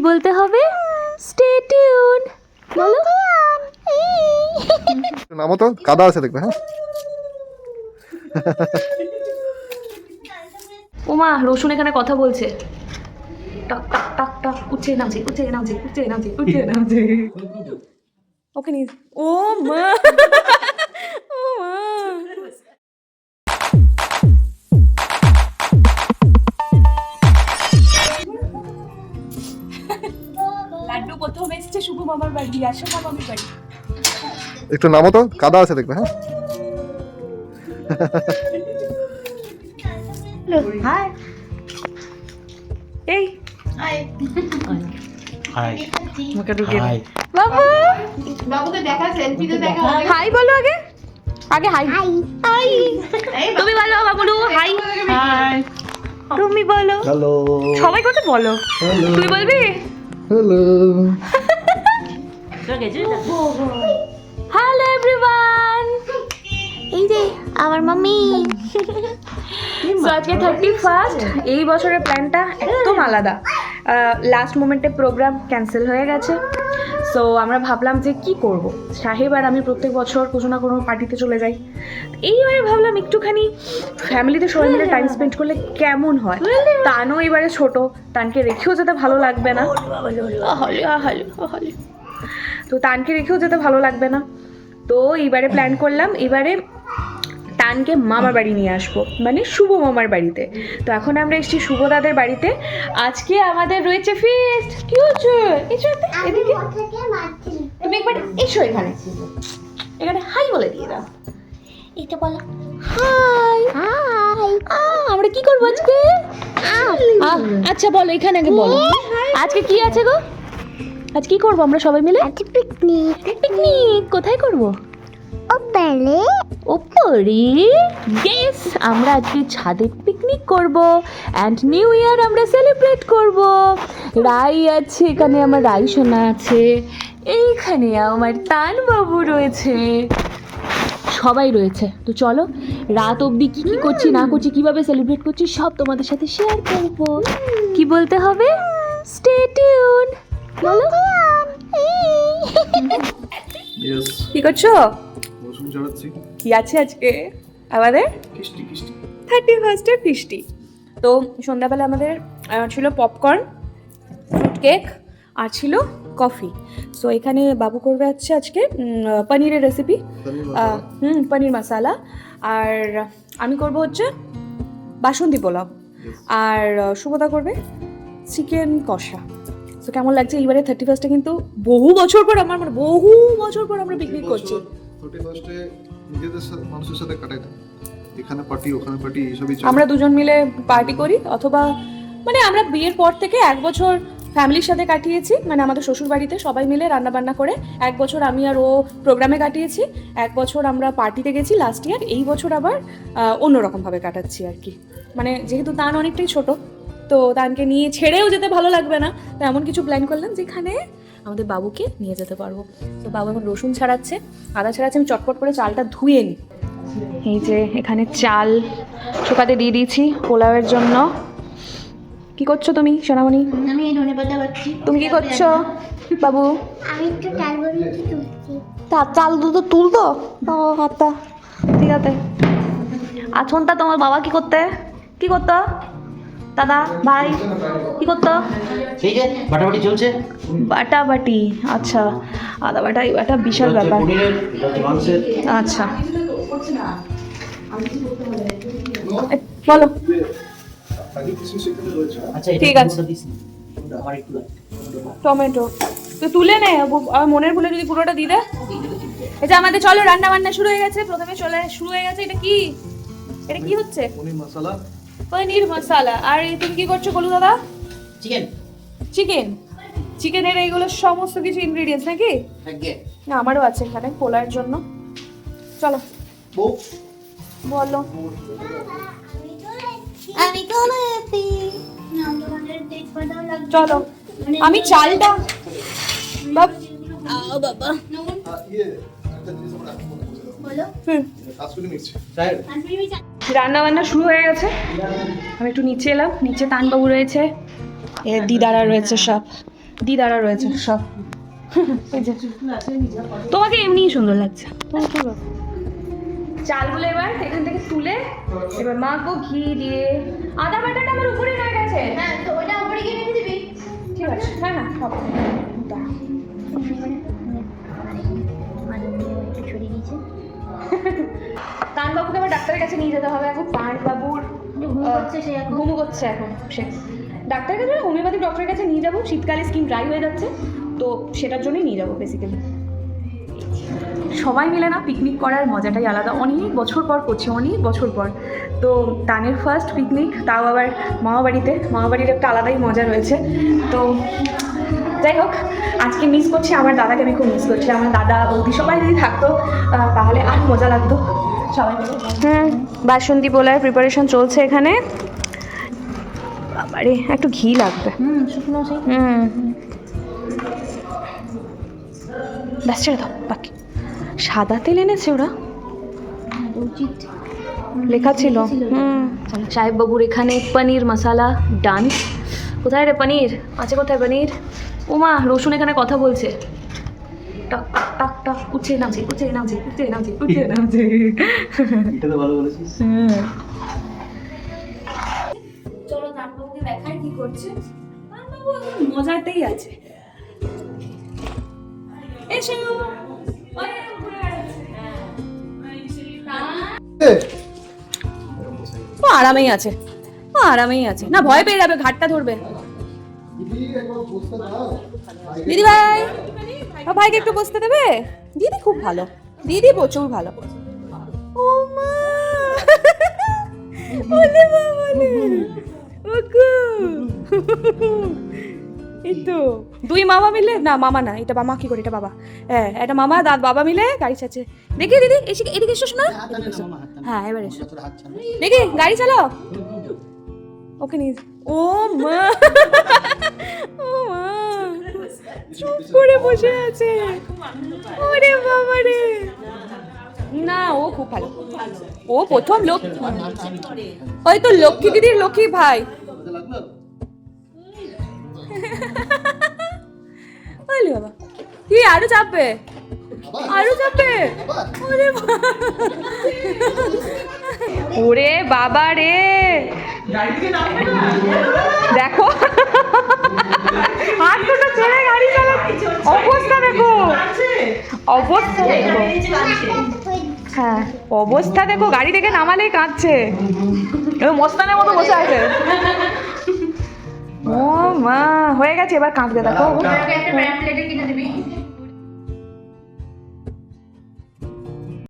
বলতে হবে? Stay tune. বলো। নামো তো, কাদা আছে দেখবে। হ্যাঁ, ওমা রসুন এখানে কথা বলছে। টক টক টক টক উঠে নামছে উঠে নামছে উঠে নামছে উঠে নামছে। ওকে নিয়ে ও মা ও মা। লাড্ডু প্রথম এসছে শুভ মামার বাড়ি, আসো মামার বাড়ি। একটু নামো তো, কাদা আছে দেখবে। হ্যাঁ, হাই এই হাই মুখে ঢুকে হাই বাবু বাবুকে দেখা সেলফিতে দেখা হাই বলো আগে আগে হাই হাই তুমি বলো বাবুলু হাই হাই তুমি বলো হ্যালো সবাই কথা বলো তুই বলবি হ্যালো। হ্যালো এভরিওয়ান এই যে আমার মাম্মি সো আজকে 31st এই বছরের প্ল্যানটা একদম আলাদা লাস্ট মোমেন্টে প্রোগ্রাম ক্যান্সেল হয়ে গেছে সো আমরা ভাবলাম যে কি করব সাহেব আর আমি প্রত্যেক বছর কোনো না কোনো পার্টিতে চলে যাই এইবারে ভাবলাম একটুখানি ফ্যামিলিতে সবাই মিলে টাইম স্পেন্ড করলে কেমন হয় তানও এবারে ছোট তানকে রেখেও যেতে ভালো লাগবে না তো তানকে রেখেও যেতে ভালো লাগবে না তো এইবারে প্ল্যান করলাম এবারে তানকে মামার বাড়ি নিয়ে আসবো মানে শুভ মামার বাড়িতে তো এখন আমরা এসেছি শুভ দাদের বাড়িতে আজকে আমাদের রয়েছে ফিস্ট কি হচ্ছে এসো এদিকে তুমি একবার এসো এখানে এখানে হাই বলে দিয়ে দাও এটা বলো হাই হাই আমরা কি করবো আজকে আচ্ছা বলো এখানে আগে বলো আজকে কি আছে গো আজ কি করবো আমরা সবাই মিলে পিকনিক পিকনিক কোথায় করবো ওপরে ইয়েস আমরা আজকে ছাদে পিকনিক করব অ্যান্ড নিউ ইয়ার আমরা সেলিব্রেট করব রাই আছে এখানে আমার রাই সোনা আছে এইখানে আমার তান বাবু রয়েছে সবাই রয়েছে তো চলো রাত অবধি কি কি করছি না করছি কিভাবে সেলিব্রেট করছি সব তোমাদের সাথে শেয়ার করব কি বলতে হবে স্টে টিউন বলো ইয়েস, কি করছো রসুন চড়াচ্ছি। কি আছে আজকে আমাদের কিস্টি কিস্টি 31st ফিস্টি তো সন্ধ্যাবেলা আমাদের ছিল পপকর্ন ফ্রুট কেক আর ছিল কফি সো এখানে বাবু করবে হচ্ছে আজকে পনিরের রেসিপি পনির মশালা আর আমি করব হচ্ছে বাসন্তী পোলাও আর শুভদা করবে চিকেন কষা তো কেমন লাগছে এইবারে 31st কিন্তু বহু বছর পর আমার মানে বহু বছর পর আমরা পিকনিক করছি 31st নিজেদের সাথে মানুষের সাথে কাটাই না, এখানে পার্টি ওখানে পার্টি এইসবই আমরা দুজন মিলে পার্টি করি অথবা মানে আমরা বিয়ের পর থেকে এক বছর ফ্যামিলির সাথে কাটিয়েছি মানে আমাদের শ্বশুর বাড়িতে সবাই মিলে রান্না বান্না করে এক বছর আমি আর ও প্রোগ্রামে কাটিয়েছি এক বছর আমরা পার্টিতে গেছি লাস্ট ইয়ার এই বছর আবার অন্যরকমভাবে কাটাচ্ছি আর কি মানে যেহেতু তান অনেকটাই ছোট তো তানকে নিয়ে ছেড়েও যেতে ভালো লাগবে না তো এমন কিছু প্ল্যান করলাম যেখানে আমাদের বাবুকে নিয়ে যেতে পারবো তো বাবু এখন রসুন ছাড়াচ্ছে আদা ছাড়াচ্ছে আমি চটপট করে চালটা ধুয়ে নিই এই যে এখানে চাল শুকাতে দিয়ে দিয়েছি পোলাওয়ের জন্য কি করছো তুমি সোনামণি আমি এই ধনেপাতা বাচ্চি তুমি কি করছো বাবু আমি একটু চাল বড়ি তুলছি তা চাল দুধ তুলতো ও আত্মা ঠিক আছে আছনটা তোমার বাবা কি করতো দাদা ভাই কি করতো এই যে বাটাবাটি চলছে বাটাবাটি আচ্ছা আদা বাটা এই বাটা বিশাল ব্যাপার আচ্ছা বলো আচ্ছা ঠিক আছে। আমার একটু টমেটো তো তুলে নে আমার মনের ভুলে যদি পুরোটা দিয়ে দে এই যে আমাদের চলো রান্না বান্না শুরু হয়ে গেছে প্রথমে শুরু হয়ে গেছে এটা কি হচ্ছে পনির মশলা পনির মশলা আর তুমি কি করছো বলো দাদা চিকেন চিকেনের এইগুলো সমস্ত কিছু ইনগ্রেডিয়েন্টস নাকি আগে না আমারও আছে এখানে পোলার জন্য চলো বউ বলো আমি চলে এসেছি না আমাদের তেজপাতাও লাগবে চলো আমি চালটা বাবা ইয়ে একটা জিনিস আমরা বলো কাজ করে নিচ্ছি। রান্না বান্না শুরু হয়ে গেছে আমি একটু নিচে এলাম নিচে তানবাবু রয়েছে এর দিদারা রয়েছে সব দিদারা রয়েছে সব। এই যে তোমাকে এমনিই সুন্দর লাগছে। তোমার কি ব্যাপার? চালগুলো এবার এখান থেকে তুলে এবার মাখবো ঘি দিয়ে। আদা বাটাটা আমার উপরেই রয়ে গেছে। হ্যাঁ তো ওইটা উপরে গিয়ে রেখে দিবি। ঠিক আছে, হ্যাঁ হ্যাঁ সব দাঁড়া। ছড়িয়ে দিয়েছে। কানবাবুকে আবার ডাক্তারের কাছে নিয়ে যেতে হবে এখন। কানবাবুর ঘুম হচ্ছে সে এখন। ঘুমো করছে এখন সে। ডাক্তারের কাছে হোমিওপ্যাথিক ডক্টরের কাছে নিয়ে যাবো, শীতকালে স্কিন ড্রাই হয়ে যাচ্ছে তো সেটার জন্যই নিয়ে যাবো বেসিক্যালি। সবাই মিলে না পিকনিক করার মজাটাই আলাদা। অনেক বছর পর করছি, অনেক বছর পর। তো তানের ফার্স্ট পিকনিক, তাও আবার মামাবাড়িতে। মামাবাড়ির একটা আলাদাই মজা রয়েছে। তো যাই হোক, আজকে মিস করছি আমার দাদাকে, আমি খুব মিস করছি। আমার দাদা বৌদি সবাই যদি থাকতো তাহলে আর মজা লাগতো সবাই মিলে। বাসন্তী পোলার প্রিপারেশন চলছে এখানে। বাবারে একটু ঘি লাগবে। শুকনো সেই। ব্যাস ছেড়ে দাও। বাকি সাদা তেল এনেছে ওরা, উচিত লেখা ছিল। সাহেব বাবুর এখানে পনির মশালা ডান। কোথায় রে পনির আছে? কোথায় পনির? ওমা রসুন এখানে কথা বলছে। টক টক টক উঠছে নামছে, উঠছে নামছে, উঠছে নামছে, উঠছে নামছে। এটা তো ভালো বলেছিস। চলো কানবাবুকে দেখাই কি করছে। কানবাবু এখন মজাতেই আছে। এসো। ও আরামেই আছে, ও আরামেই আছে। না ভয় পেয়ে যাবে, ঘাটটা ধরবে। দিদি ভাই, ভাইকে একটু বসতে দেবে? দিদি খুব ভালো, দিদি প্রচুর ভালো। ও মা, ওলে বাবালে, ওগো। এই তো দুই মামা মিলে, না মামা না, এটা মামা কি করে, এটা বাবা। হ্যাঁ এটা মামা বাবা মিলে গাড়ি চাচ্ছে। দেখি দিদি এদিকে এসো শোনা। হ্যাঁ এবার এসো, দেখি গাড়ি চালাও। ওকে নিয়ে। ও মা, ও মা চুপ করে বসে আছে। ওরে বাবা রে। না ও খুব ভালো, ও প্রথম লোক। ওই তো লক্ষ্মী দিদির লক্ষ্মী ভাই। বলি বাবা কি আরো চাপবে, আরো চাপবে। ওরে বাবা রে, দেখো হাত দুটো ছেড়ে গাড়ি চালাচ্ছে। অবস্থা দেখো, অবস্থা দেখো। হ্যাঁ অবস্থা দেখো, গাড়ি থেকে নামালেই কাঁদছে। মস্তানের মতো বসে আছে। ও মা হয়ে গেছে, এবার কাঁদবে দেখো। একটা প্যাম্পলেটে কিনে দিবি।